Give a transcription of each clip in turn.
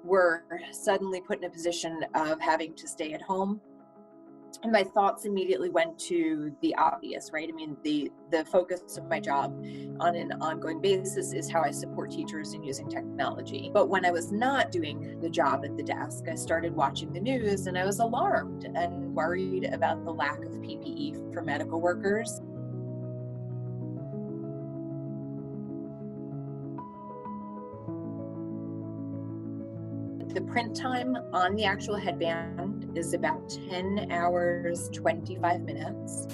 were suddenly put in a position of having to stay at home. And my thoughts immediately went to the obvious, right? I mean, the focus of my job on an ongoing basis is how I support teachers in using technology. But when I was not doing the job at the desk, I started watching the news and I was alarmed and worried about the lack of PPE for medical workers. The print time on the actual headband is about 10 hours, 25 minutes.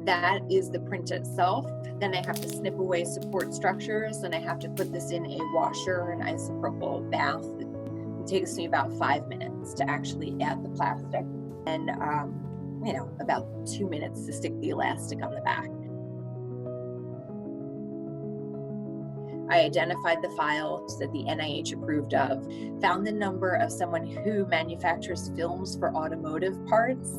That is the print itself. Then I have to snip away support structures and I have to put this in a washer, an isopropyl bath. It takes me about 5 minutes to actually add the plastic and, about 2 minutes to stick the elastic on the back. I identified the files that the NIH approved of, found the number of someone who manufactures films for automotive parts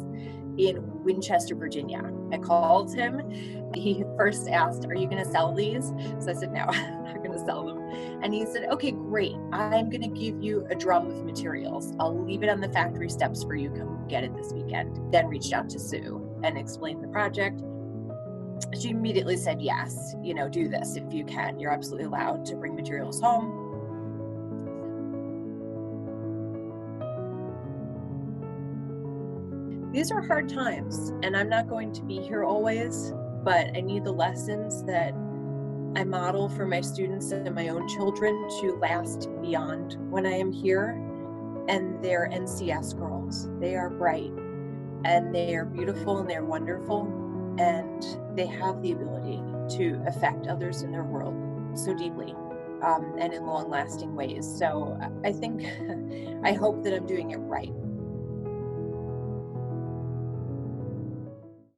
in Winchester, Virginia. I called him. He first asked, "Are you going to sell these?" So I said, "No, I'm not going to sell them." And he said, "Okay, great. I'm going to give you a drum of materials. I'll leave it on the factory steps for you. Come get it this weekend." Then reached out to Sue and explained the project. She immediately said, "Yes, do this if you can. You're absolutely allowed to bring materials home." These are hard times, and I'm not going to be here always, but I need the lessons that I model for my students and my own children to last beyond when I am here. And they're NCS girls. They are bright, and they are beautiful, and they're wonderful, and they have the ability to affect others in their world so deeply, and in long lasting ways. So I think, I hope that I'm doing it right.